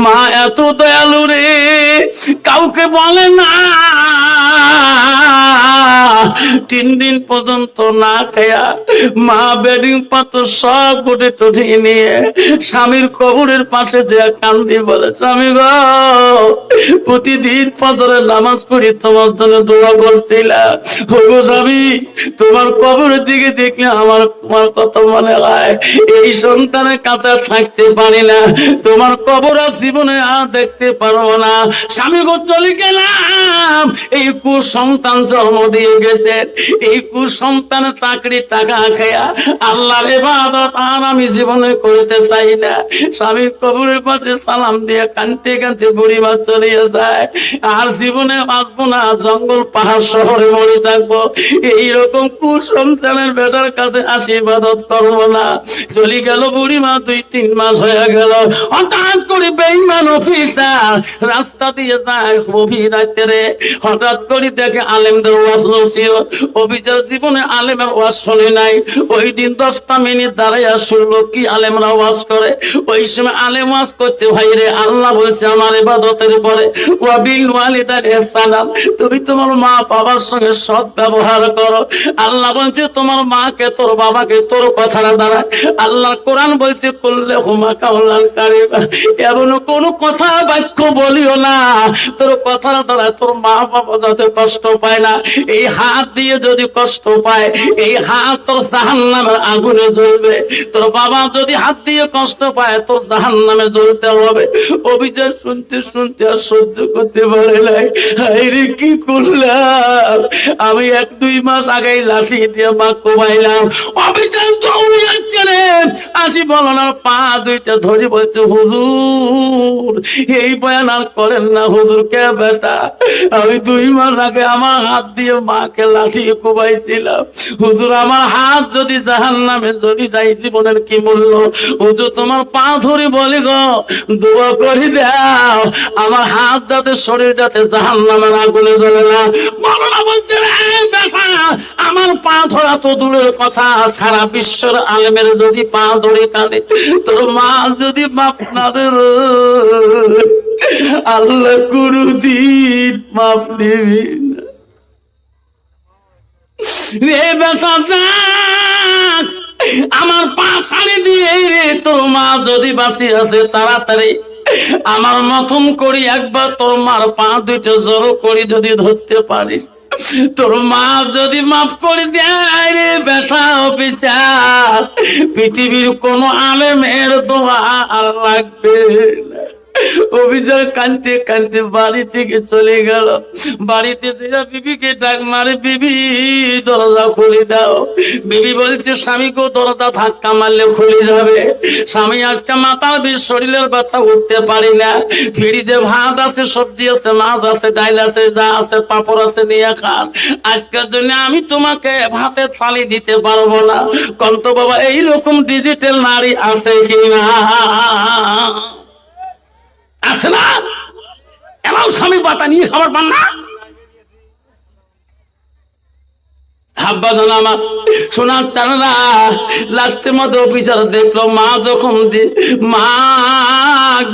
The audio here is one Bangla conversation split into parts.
মা এত দয়ালু রে, কাউকে বলে না। 3 দিন পর্যন্ত না খায়া মা বেডিং পাথর সব গোটে টুটে নিয়ে স্বামীর কবরের পাশে যে কান্দি বলে, স্বামী গো, প্রতিদিন ফজরের নামাজ পড়ি তোমার জন্য দোয়া করছিলাম। গো স্বামী, তোমার কবরের দিকে দেখলে আমার কত মনে হয়, এই সন্তানের কাছে থাকতে পারি না, তোমার কবর আর জীবনে আর দেখতে পারবো না। স্বামী গো, চলে গেলাম, এই কুসন্তান জন্ম দিয়ে গেছে, এই কুসন্তানের চাকরি টাকা খেয়া আল্লাহর ইবাদত আর আমি জীবনে করতে চাই না। স্বামীর কবরের পাশে সালাম দিয়ে কাঁদতে কাঁদতে বুড়িমা চলে যায়, আর জীবনে বাঁচবো না, জঙ্গল পাহাড় শহরে মরে থাকবো, এইরকম কুসন্তানের বেটার কাছে আশীর্বাদত করবো না। চলে গেল বুড়িমা, 2-3 মাস হয়ে গেল। হঠাৎ করে বেঈমান অফিসার রাস্তা দিয়ে যায় গভীর রাত্রে, হঠাৎ করে দেখে আলেমদের ওয়াজ নসিহত। অফিসার জীবনে আলেমের ওয়াজ শুনে নাই, ওই দিন 10টা মিনিট দাঁড়াইয়া শুনলো কি আলেমরা ওয়াজ করে। ওই সময় আলেম ওয়াজ করছে, ভাই রে, আল্লাহ বলছে আমার ইবাদতের পরে ওয়া বিল ওয়ালিদাইনি ইহসানান, তুমি তোমার মা বাবার সঙ্গে সৎ ব্যবহার করো। আল্লাহ বলছে তোমার মাকে, তোর বাবাকে তোর কথাটা দাঁড়ায়। আল্লাহ কোরআন বলছে কুল্লে হুমা কাউলান কারিমা, এমন কোন কথা বাক্য বলিও না তোর কথাটা দ্বারা তোর মা বাবা যাতে কষ্ট পায় না। এই হাত দিয়ে যদি কষ্ট পায়, এই হাত তোর জাহান্নামের আগুনে জ্বলবে। তোর বাবা যদি হাত দিয়ে কষ্ট পায়, তোর জাহান্নামে জ্বলতে হবে। অভিযোগ শুনতে শুনতে আর সহ্য করতে পারে নাই। হায়রে কি করলাম আমি, 1-2 মাস আগেই লাঠি দিয়ে মা কোবাইলাম। অভিযান দৌড়ে যাচ্ছে রে, আসি বলনার পা 2টা ধরে বলছে, হুজুর এই বয়ান আর করেন না হুজুর। কে বেটা, আমি 2 মাস আগে আমার হাত দিয়ে মাকে লাঠি কোবাইছিলাম। হুজুর আমার হাত যদি জাহান্নামে যদি যাই, জীবনের কি মূল্য? হুজুর তোমার পা ধরে বলি গো, দোয়া করে দাও আমার হাত যাতে, শরীর যাতে জাহান্নামের আগুনে জ্বলে না। মওলানা বলছে রে বেটা, আমার পা ধরা তো দূরের কথা, সারা বিশ্বের আলেমের যদি পা ধরে কাঁদে, তোর মা যদি মাপ না দে, আল্লাহ কোনদিন মাপ দিবি না রে বেটা। যাক, আমার পা ছাড়ি দিয়ে রে, তোর মা যদি বাঁচি আছে তাড়াতাড়ি আমার মতন করি একবার তোর মার পা 2টা জড়ো করি যদি ধরতে পারিস, তোর মা যদি মাফ করে দেয় রে বেটা অফিসার, পৃথিবীর কোন আলেমের দোয়া আর লাগবে না। অভিযোগ কানতে কানতে বাড়ি থেকে চলে গেল। বাড়িতে বিবিকে ডাক মারে, বিবি দরজা খুলে দাও। বিবি বলছে স্বামীকেও দরজা ধাক্কা মারলে খুলে যাবে। স্বামী আজকে মাথার বিষ, শরীরের ব্যথা, উঠতে পারি না। ফ্রিজে ভাত আছে, সবজি আছে, মাছ আছে, ডাল আছে, যা আছে পাপড় আছে, নিয়ে খান। আজকের জন্য আমি তোমাকে ভাতের থালি দিতে পারবো না। কন্ত বাবা এইরকম ডিজিটাল নারী আছে কি না? আছে না? এরাও স্বামী পাতা নিয়ে খাবার পান না। হাব্বা জান আমার শোনার চানা লাস্টের মধ্যে অফিসার দেখলো মা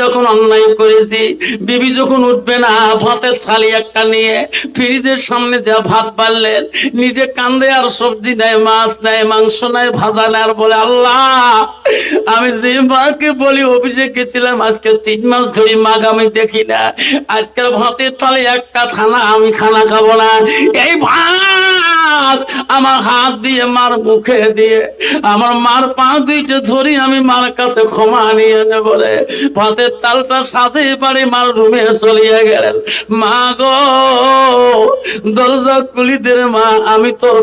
যখন অন্যায় করেছি, বিবি যখন উঠবে না, ভাতের থালি একটা নিয়ে ফ্রিজের সামনে যা ভাত বাড়লেন, নিজে কান্দে, আর সবজি নেয়, মাছ নেয়, মাংস নেয়, ভাজা নেয়, আর বলে আল্লাহ আমি যে মাকে বলি অফিসে গেছিলাম, আজকে 3 মাস ধরে মাকে আমি দেখি না, আজকের ভাতের থালি একটা আমি খানা খাবো না। এই ভাত আমার হাত দিয়ে মার মুখে দিয়ে আমার মার পা 2টা ধরি আমি মার কাছে ক্ষমা নিয়ে নেব রে। ভাতের তালটা সাথে পারে মার রুমে চলিয়ে গেলেন। মা গো, দরজা খুলি দে রে মা, আমি তোর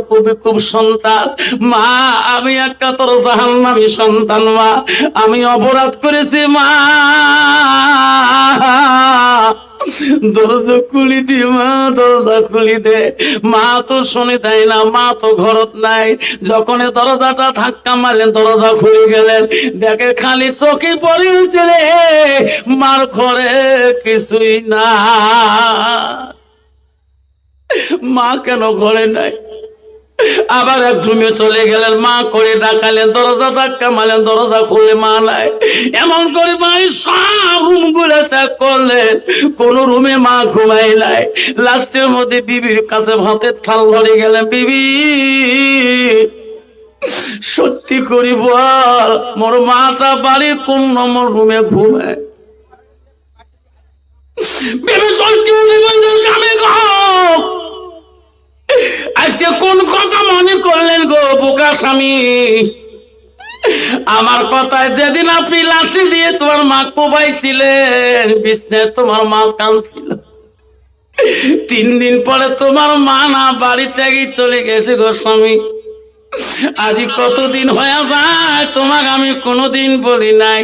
খুব সন্তান মা, আমি একটা তোর জাহান্নামী সন্তান মা, আমি অপরাধ করেছি মা, দরজা খুলি দি মা, দরজা খুলি দে। মা তো শুনে দেয় না, মা তো ঘরত নাই। যখন দরজাটা ধাক্কা মারলেন, দরজা খুলে গেলেন, দেখে খালি চোখে পড়েছে রে, মার ঘরে কিছুই না। মা কেন ঘরে নাই? আবার এক রুমে চলে গেলেন, মা করে ডাকালেন, দরজা ধাক্কা মারলেন, দরজা খুলে মা নাই। এমন করে ভাই সব জিজ্ঞাসা করলেন, কোন রুমে মা ঘুমাই নাই। লাস্টের মধ্যে বিবির কাছে ভাতের থাল ধরে গেলেন, বিবি সত্যি করি বল, মোর মাটা বাড়ির কোন নম্বর রুমে ঘুমায়? বিবি আমি আজকে কোন কথা মনে করলেন গো বোকা স্বামী? আমার কথায় যেদিন আপনি লাঠি দিয়ে তোমার মা কোবাইছিলেন, বিছনায় তোমার মা কাঁদছিল। 3 দিন পরে তোমার মা না বাড়ি থেকে চলে গেছে গো স্বামী। আজি কতদিন হয়ে যায় তোমাকে আমি কোনোদিন বলি নাই।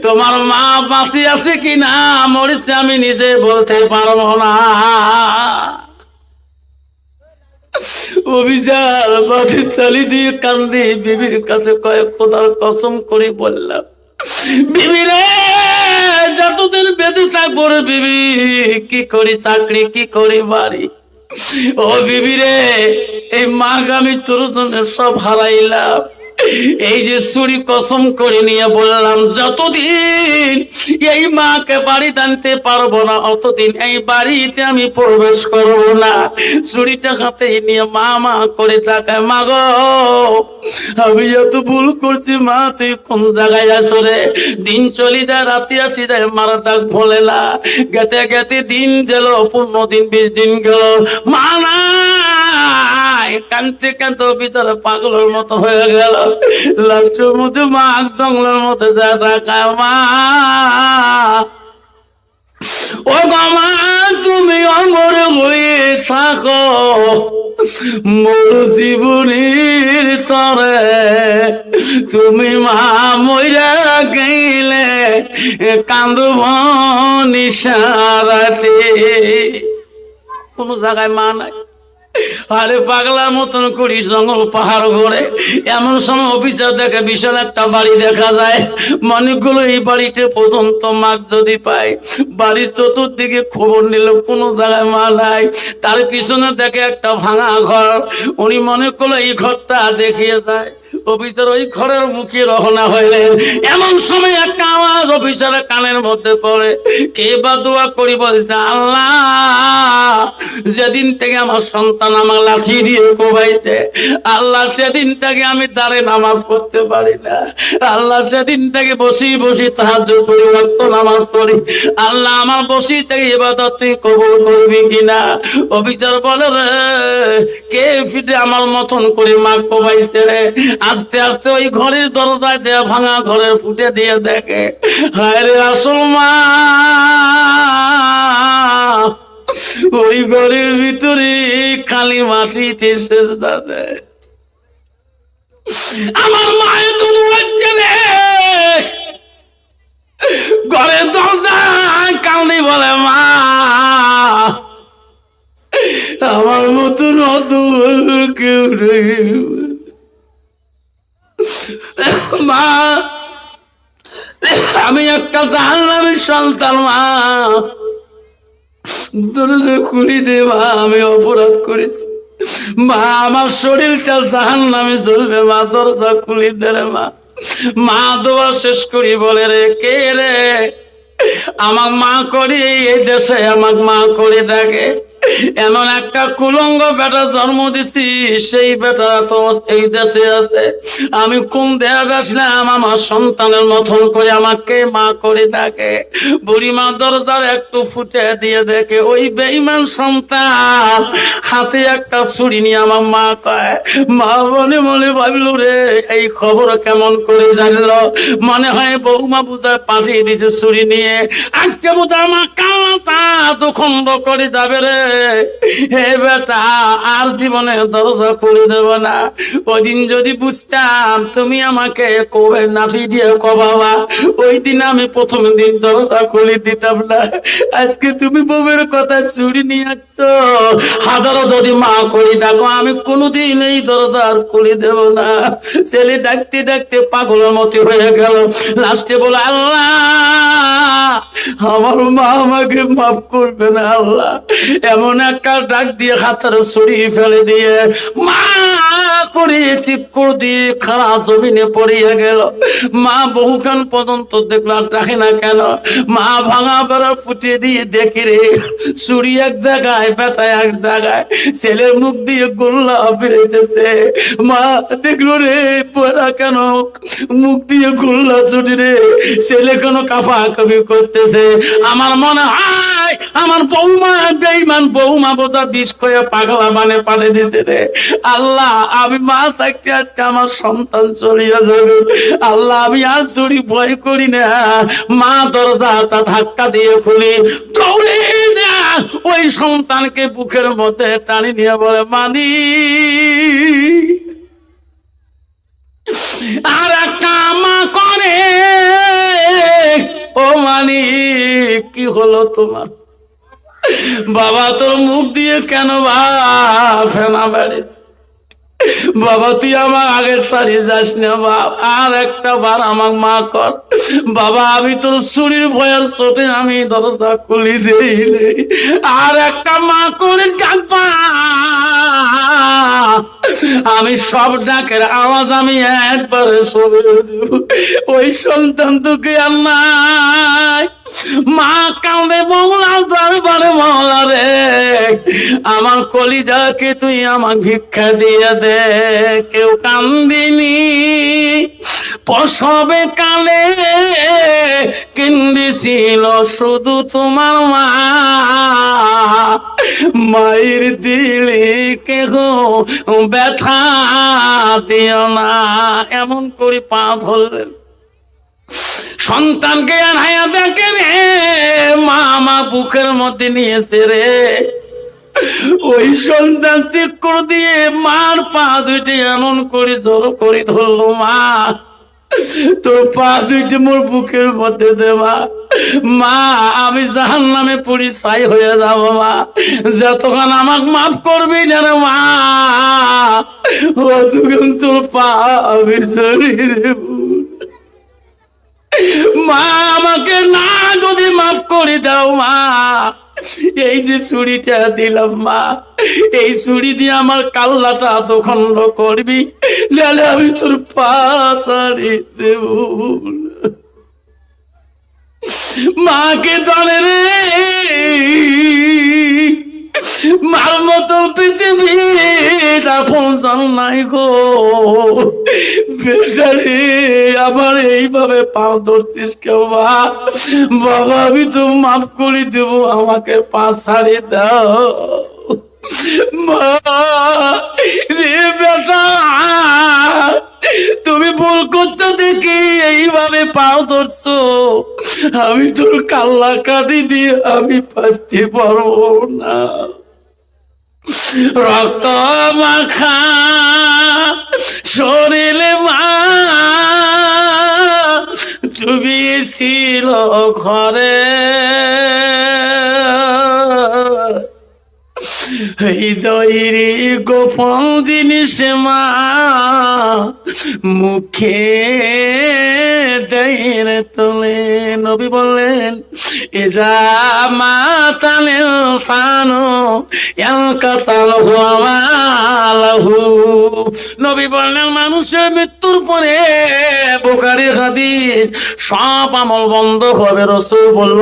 তোমার মা বাঁচি আছে কিনা মরেছে আমি নিজে বলতে পারবো না। অভিযান বাঁধের তালি দিয়ে কান্দি বিবির কাছে কয়েক খোদার কসম করে বললাম, বিবি রে যতদিন বেঁচে থাকবো রে বিবি, কি করি চাকরি, কি করি বাড়ি, ও বিবি রে এই মাঘ আমি তোর জন্য সব হারাইলাম। এই যে চুরি কসম করে নিয়ে বললাম, যতদিন এই মাকে বাড়ি আনতে পারবো না অতদিন এই বাড়িতে আমি প্রবেশ করবো না। চুরিটা হাতে নিয়ে মা মা করে তাকায়, মা গো আমি এত ভুল করছি মা, তুই কোন জায়গায় আসো রে? দিন চলে যায়, রাতে আসি যায়, মারা ডাক ভোলে না। গেতে গেতে দিন গেল, 15 দিন 20 দিন গেল, মা নাই। কানতে কানতে বিচারে পাগলের মতো হয়ে গেল। লাস্টের মধ্যে মা জঙ্গলের মধ্যে যা টাকায়, মা ও মামা তুমি অমর হয়ে থাকো, মোর জীবনের তরে তুমি মা মইরা গেলে কান্দব নিশারাতে। কোন জায়গায় মা নাই। আরে পাগলার মতন করি জঙ্গল পাহাড় ঘরে। এমন সময় অফিসার দেখে বিশাল একটা বাড়ি দেখা যায়। মনে করলো এই বাড়িতে পর্যন্ত মাছ যদি পায়। বাড়ির চতুর্দিকে খবর নিল, কোনো জায়গায় মা নাই। তার পিছনে দেখে একটা ভাঙা ঘর। উনি মনে করলো এই ঘরটা দেখিয়ে যায়। অফিসার ওই ঘরের মুখে রওনা হইলেন। এমন সময় একটা আওয়াজ অফিসারের কানের মধ্যে পড়ে। কে বা দোয়া করি বলছে, আল্লাহ যেদিন থেকে আমার সন্তান আমার লাঠি দিয়ে কোবাইছে, আল্লাহ সেদিন থেকে আমি দাঁড়ে নামাজ পড়তে পারি না। আল্লাহ সেদিন থেকে বসি বসি তাহাজ্জুদ পড়ি, ওয়াক্ত নামাজ পড়ি। আল্লাহ আমার বসি থেকে ইবাদত তুই কবুল করবি কিনা? অফিসার বলে, রে কে ফিরে আমার মতন করে মা কোবাইছে রে? আস্তে আস্তে ওই ঘরের দরজায় দেয়া ভাঙা ঘরের ফুটে দিয়ে দেখে, হায় রে আসল মা ওই ঘরের ভিতরে খালি মাটিতে সেজদা দেয়। আমার মায়ের তো হচ্ছে রে, ঘরের দরজা কান্দি বলে, মা আমার মতন অত কেউ নেই মা, আমি একটা জাহান্নামীর সন্তান মা, দরজা খুলি দে মা, আমি অপরাধ করেছি মা, আমার শরীরটা জাহান্নামে চলবে মা, দরজা খুলি দে রে মা। মা দোয়া শেষ করি বলে, রে কে রে? আমার মা করি এই দেশে আমাকে মা করে ডাকে। এমন একটা কুলঙ্গ বেটা জন্ম দিছি, সেই বেটা তো এই দেশে আছে। আমি কোন দেশ আসলাম আমার সন্তানের মতন করে আমাকে মা করে ডাকে। বুড়িমা দরজার একটু ফুটে দিয়ে দেখে ওই বেঈমান সন্তান হাতে একটা ছুরি নিয়ে আমার মা কয়, মা মনে মনে ভাবল, রে এই খবর কেমন করে জানলো? মনে হয় বৌমা বুঝা পাঠিয়ে দিছে ছুরি নিয়ে। আজকে বোধ আমার কান্নাটা দুখণ্ড করে যাবে রে। হে বেটা আর জীবনে দরজা খুলে দেব না। ওই দিন যদি বুঝতাম তুমি আমাকে কবে নাঠি দিয়ে কবাবা, ওই দিন আমি প্রথম দিন দরজা খুলে দিতাম না। আজকে তুমি বউয়ের কথা চুরি নিয়ে আসছো, হাজারো যদি মা করি ডাকো আমি কোনোদিন এই দরজা আর খুলে দেব না। ছেলে ডাকতে ডাকতে পাগলের মতো হয়ে গেল। লাস্টে বলে, আল্লাহ আমার মা আমাকে মাফ করবে না আল্লাহ। এমন একটা ডাক দিয়ে হাতের ছড়ি ফেলে দিয়ে মা করে চিৎকার দিয়ে খাড়া জমিনে পড়িয়ে গেল। মা বহুক্ষণ পর্যন্ত দেখলো আর ডাকে না কেন। মা ভাঙা বেড়া ফুটিয়ে দিয়ে দেখি রে চুরি এক জায়গায় বেটা এক জায়গায়, ছেলের মুখ দিয়ে গোল্লা বেরোতেছে। মা দেখলো রে পড়া কেন মুখ দিয়ে গোল্লা ছুটি রে, ছেলে কেন কাফা কবি করতেছে। আমার মনে হয় আমার বৌমা বেঈমান বৌমা বোধা বিষ খয়ে পাগলা মানে পাঠিয়ে দিছে রে আল্লাহ। আমি মা থাকতে আজকে আমার সন্তান চলিয়া যাবে আল্লাহ। আমি আজ চুরি ভয় করি না। মা দরজাটা ধাক্কা দিয়ে খুলি, দৌড়ে যা ওই সন্তানকে বুকের মধ্যে টানি নিয়ে বলে মানি আর কামা করে। ও মানি কি হলো তোমার? বাবা তোর মুখ দিয়ে কেন বা ফেনা বেড়েছে? বাবা তুই আমার আগে সারি যাস না বাপ, আর একটা বার আমার মা কর বাবা। আমি তোর চুরির ভয়ের চোটে আমি দরজা খুলি দেই, আর একটা মা করে ডাকবা। আমি সব ডাকের আওয়াজ আমি একবারে সরে দেব। ওই সন্তান তোকে আর নাই। মা কাঁদে মৌলা দরবারে মৌলা রে আমার কলিজাকে তুই আমার ভিক্ষা দিয়ে দে। কেউ কান্দিনি প্রসবে কালে কিন্দিছিল শুধু তোমার মা। মায়ের দিলে কেহ ব্যথা দিও না। এমন করে পা ধরলেন। সন্তানকে আনাইয়া দেখে রে মা মা বুকের মধ্যে নিয়েছে রে। ওই সন্তান ঠিক করে দিয়ে মার পা দুইটি এমন করে জড়ো করে ধরলো। মা তোর পা দুইটি মোর বুকের মধ্যে দেবা। মা আমি জাহান্নামে পুরি ছাই হয়ে যাব মা, যতক্ষণ আমাকে মাফ করবি না রে মা অতক্ষণ তোর পা আমি সরিয়ে দেব। মা আমাকে না যদি মাফ করে দাও মা, এই যে চুরিটা দিলাম মা, এই চুরি দিয়ে আমার কাল্লাটা দখণ্ড করবি, নাহলে আমি তোর পা ছাড়িয়ে দেব। মাকে ধরে রে মার মতো পৃথিবীর আপনজন নাই গো। বেটারে আমার এইভাবে পাও ধরছিস কেউ? বাবা আমি তো মাফ করে দেব, আমাকে পা ছাড়িয়ে দাও মা রে। বেটা তুমি ভুল করছো দেখি এইভাবে পাও ধরছো। আমি তোর কাল্লা কাটি দিয়ে আমি বাঁচতে পারবো না। রক্ত মাখা শরীরে মা ডুবিয়েছিল ঘরে। হৃদয়ের গোপন জিনিস মা মুখে দেয় তোলে। নবী বললেন এজা মাতালেল ফানো ইয়ালকাতাল হুয়ালাহু। নবী বললেন মানুষের মৃত্যুর পরে বুখারী হাদিস সব আমল বন্ধ হবে। রাসূল বলল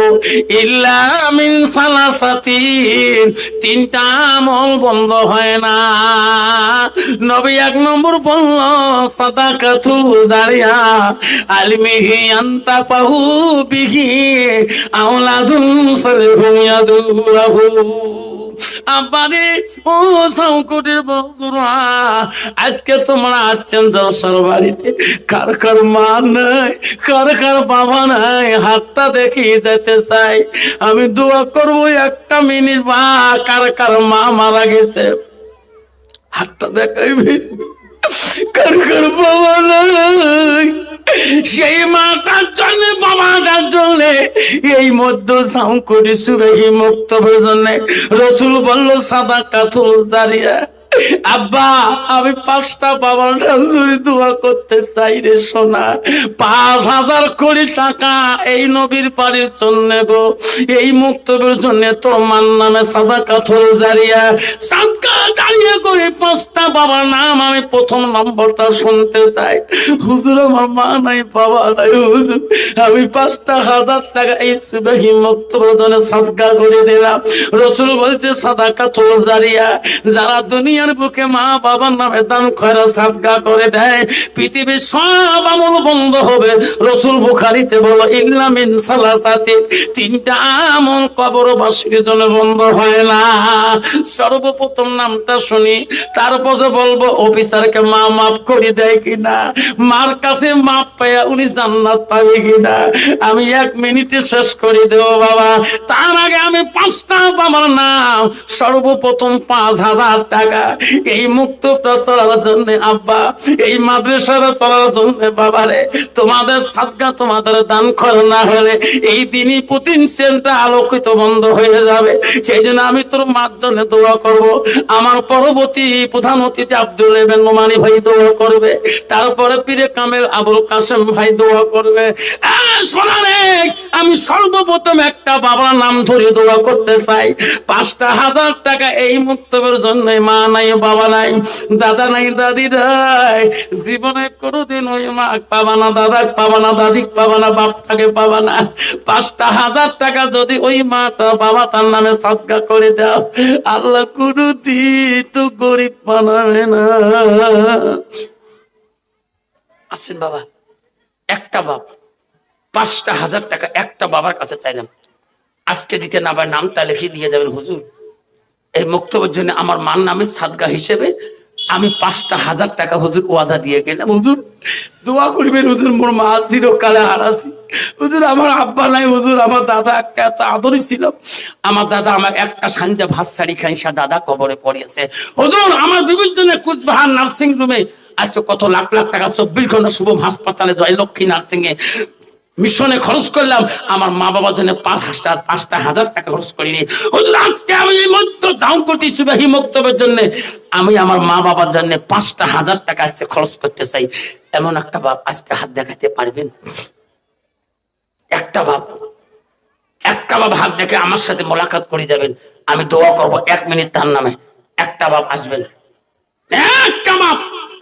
ইল্লা মিন সালাসাতিন, তিনটা আমল বন্ধ হয় না। নবী এক নম্বর বলল সাদাকাতুল জারিয়া আলমিহি আনতা পাহু বিহি আওলাদুন সালিহুন ইয়াদুলাহু। আবারে ও সংকটের বন্ধুরা, আজকে তোমরা আসছেন জলসার বাড়িতে, কার কার মা নাই, কার কার বাবা নাই, হাতটা দেখি যেতে চাই। আমি দোয়া করবো একটা মিনিট মা কার কার মা মারা গেছে হাতটা দেখাইবে। কার কার বাবা নাই, সেই মাটার জন্য বাবাটার জন্য এই মধ্য সংকটে সুবেহি মুক্ত জন্য রসুল বলল সাদাকাতুল জারিয়া আব্বা আমি 5টা বাবার নাম ধরে দোয়া করতে চাই রে সোনা। 5,000 কোটি টাকা এই নবীর বাড়ির জন্য গো, এই মুক্তবের জন্য তোর মান নামে সাদাকাতুল জারিয়া, সাদকা জারিয়া করে 5টা বাবার নাম আমি প্রথম নম্বরটা শুনতে চাই। হুজুর আমার মা নাই বাবা নাই হুজুর, আমি 5,000 টাকা এই সুবহি মুক্তবের জন্য সাদকা করে দিলাম। রসুল বলছে সাদাকাতুল জারিয়া, যারা দুনিয়ার বুকে মা বাবার নামে দান খয়রাত সাদকা করে দেয় পৃথিবীর সব আমল বন্ধ হবে। রসুল বুখারীতে বলো ইল্লা মিন সালাসাতি, 3টা আমল কবরবাসীর জন্য বন্ধ হয় না। সর্বপ্রথম নামটা শুনি, তারপর বলবো অফিসারকে মা মাফ করে দেয় কিনা, মার কাছে মাপ পাইয়া উনি জান্নাত পাবে কিনা। আমি 1 মিনিটে শেষ করে দেব বাবা। তার আগে আমি 5টা বাবার নাম, সর্বপ্রথম 5,000 টাকা এই মুক্ত চলার জন্য আব্বা, এই মাদ্রাসার চলার জন্য বাবারে, তোমাদের সাদকা তোমাদের দান করা না হলে এই দিনই প্রতিষ্ঠানটা আলোকিত বন্ধ হয়ে যাবে। সেই জন্য আমি তোর মার জন্য দোয়া করব। আমার পরবর্তী প্রধান অতিথি আব্দুল ইবনে নোমানী ভাই দোয়া করবে, তারপরে পীরে কামেল আবুল কাসেম ভাই দোয়া করবে। শোনারেক, আমি সর্বপ্রথম একটা বাবার নাম ধরে দোয়া করতে চাই। 5,000 টাকা এই মুক্তবের জন্য। মা নাই বাবা নাই, দাদা নাই দাদি নাই, জীবনে কোনোদিন ওই মা পাবা না, দাদা পাবা না, দাদি পাবা না, বাপটাকে পাবা না। 5,000 টাকা যদি ওই মাটা বাবা তার নামে সাদকা করে দাও, আল্লাহ কোনোদিন তো গরিব বানাবে না। আসেন বাবা, একটা বাপ 5,000 টাকা একটা বাবার কাছে চাইলাম, আজকে দিতে না আবার নামটা লিখে দিয়ে যাবেন হুজুর। এই মুক্তবের জন্য আমার মার নামে সাদকা হিসেবে আমি 5,000 টাকা হুজুর ওয়াদা দিয়ে গেলাম। হুজুর দোয়া করবেন হুজুর, মোর মা চিরকালে হারাছি হুজুর, আমার আব্বা নাই হুজুর, আমার দাদা একটা এত আদরি ছিল। আমার দাদা আমার একটা সাঞ্জা ভাত শাড়ি খাইসা দাদা কবরে পড়িয়েছে হুজুর। আমার বিবির জন্য কুচবিহার নার্সিং রুমে আজকে কত লাখ লাখ টাকা 24 ঘন্টা শুভম হাসপাতালে জয়লক্ষ্মী নার্সিং এ মিশনে খরচ করলাম। আমার মা বাবার জন্য 5,000 টাকা খরচ করিনি হুজুর। আজকে আমি এই মধ্য দাম কোটি সুবাহি মুক্তবের জন্য আমি আমার মা বাবার জন্য 5,000 টাকা আজকে খরচ করতে চাই। এমন একটা বাপ আজকে হাত দেখাতে পারবেন? একটা বাপ হাত দেখে আমার সাথে মোলাকাত করে যাবেন, আমি দোয়া করব 1 মিনিট তার নামে। একটা বাপ আসবেন, একটা বাপ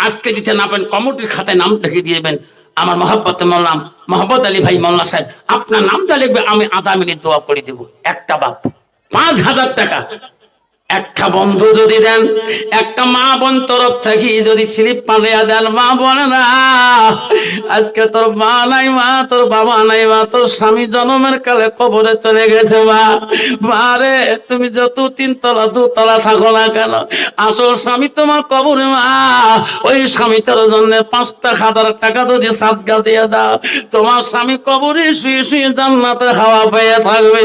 আজকে দিতে না পারেন কমিটির খাতায় নাম লিখে দিয়েবেন। আমার মহব্বতে মোল্লাম মোহাম্মদ আলী ভাই মোল্লা সাহেব আপনার নামটা লিখবে, আমি আধা মিনিট দোয়া করে দেব। একটা বাপ 5,000 টাকা। একটা বন্ধু যদি দেন, একটা মা বোন তরফ থেকে যদি স্লিপ পানিয়া দেন, মা বলে না আজকে তোর মা নাই, মা তোর বাবা নাই, মা তোর স্বামী জন্মের কালে কবরে চলে গেছে। মা রে তুমি যত 3 তলা 2 তলা থাকো না কেন, আসল স্বামী তোমার কবরে। মা ওই স্বামীটার জন্য 5,000 টাকা যদি সাদকা দিয়ে দাও, তোমার স্বামী কবরে শুয়ে শুয়ে জান্নাতে হাওয়া পেয়ে থাকবে।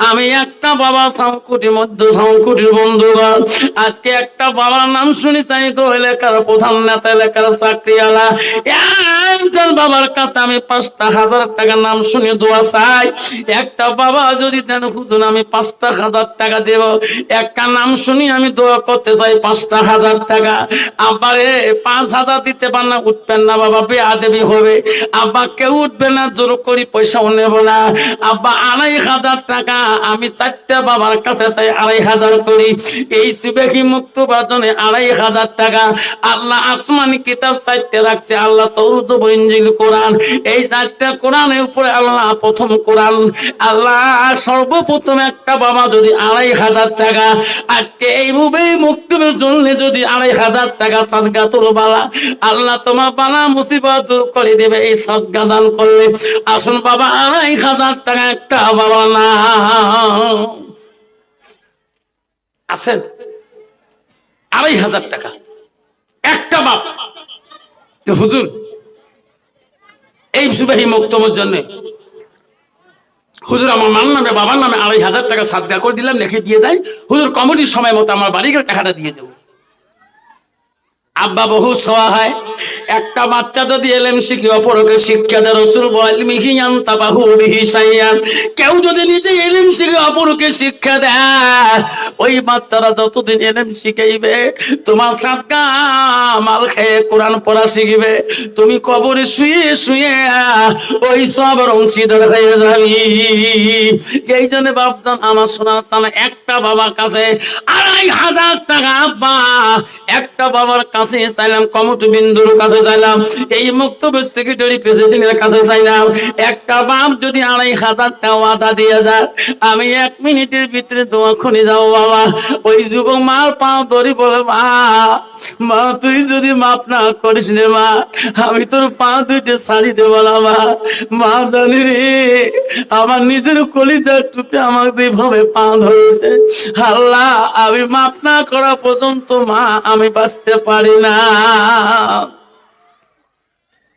আমি একটা বাবা সংকুটির মধ্যে সংকুটির বন্ধুগণ, আজকে একটা বাবার নাম শুনি চাই গো, এলাকার প্রধান নেতা, এলাকার চাকরিওয়ালা একজন বাবার কাছে আমি 5,000 টাকা নাম শুনে দোয়া চাই। একটা বাবা যদি দেন হুজুর আমি 5,000 টাকা দেব, একটা নাম শুনি আমি দোয়া করতে চাই 5,000 টাকা। আব্বারে 5,000 দিতে পার না, উঠবেন না বাবা, বেয়াদবি হবে। আব্বা কেউ উঠবে না, জোর করি পয়সাও নেব না। আব্বা 2,500 টাকা আমি 4টা বাবার কাছে চাই, 2,500 করি। এই সুবেহি মুক্ত বাদনে 2,500 টাকা। আল্লাহ আসমানি কিতাব 4টে রাখছে, আল্লাহ তৌরাত ইনজিল কোরআন, এই 4টা কোরআনের উপরে আল্লাহ প্রথম কোরআন। আল্লাহ সর্বপ্রথম একটা বাবা যদি 2,500 টাকা আজকে এই মুবেই মুক্তির জন্য যদি 2,500 টাকা সাদকাতুল বালা, আল্লাহ তোমার বালা মুসিবত দূর করে দেবে এই সাদকা দান করলে। আসুন বাবা 2,500 টাকা একটা বাবা না আছেন, 2,500 টাকা একটা বাপ। হুজুর এই সুবাহি মুক্তমের জন্য হুজুর আমার মার নামে বাবার নামে 2,500 টাকা সাদকা করে দিলাম, লিখে দিয়ে যাই হুজুর, কমিটির সময় মতো আমার বাড়ির টাকাটা দিয়ে দেবো। আব্বা বহু সহায়। একটা বাচ্চা যদি এলেম শিখে অপরকে শিক্ষা দেয়, রাসূল বলেন মিহিয়ান তাবাহু বিহি শাইয়ান, কেউ যদি নিজে এলেম শিখে অপরকে শিক্ষা দেয়, ওই বাচ্চারা যতদিন এলেম শিখাইবে তোমার সাদকা মাল খেয়ে কোরআন পড়া শিখবে, তুমি কবরে শুয়ে শুয়ে ওই সব অংশীদার হয়ে যাবি। এই জন্য বাপজান আমার শোনার টানা একটা বাবার কাছে 2,500 টাকা আব্বা, একটা বাবার কাছে চাইলাম, কমিটি বিন্দুর কাছে চাইলাম, এই মুক্তবের সেক্রেটারি প্রেসিডেন্টের কাছে চাইলাম, একটা বাপ যদি 2,500 টাকা ওয়াদা দিয়ে যায়, আমি 1 মিনিটের ভিতরে দোয়া খুলে যাও বাবা। ওই যুবক মার পা ধরি বলে মা, মা তুই যদি মাপ না করিস রে মা, আমি তোর পা দুইটা ছাড়ি দেবো না মা। মা জানি রে আমার নিজের কলিজার টুকরে আমাকে যেভাবে পা ধরেছে, আল্লাহ আমি মাপ না করা পর্যন্ত মা আমি বাঁচতে পারি না।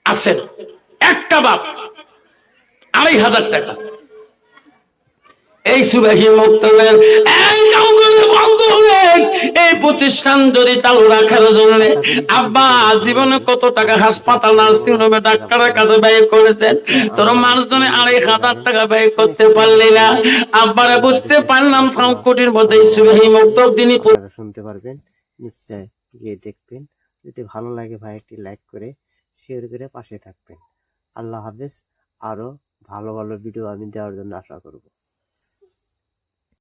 আসেন একটা বাপ 2,500 টাকা, এই সুবাহী মুক্তবের এই জঙ্গলে বন্ধ হয়ে এই প্রতিষ্ঠান যদি চালু রাখার জন্য আব্বা জীবনে কত টাকা হাসপাতাল নার্সিং হোমে ডাক্তারের কাছে ব্যয় করেছেন, তোর মানুষজনে 2,500 টাকা ব্যয় করতে পারলি না। আব্বারা বুঝতে পারলাম সংকটের মধ্যে এই সুবাহী মুক্তব তিনি শুনতে পারবেন, নিশ্চয় গিয়ে দেখবেন। যদি ভালো লাগে ভাই একটি লাইক করে শেয়ার করে পাশে থাকবেন। আল্লাহ হাফেজ। আরো ভালো ভালো ভিডিও আমি দেওয়ার জন্য আশা করব।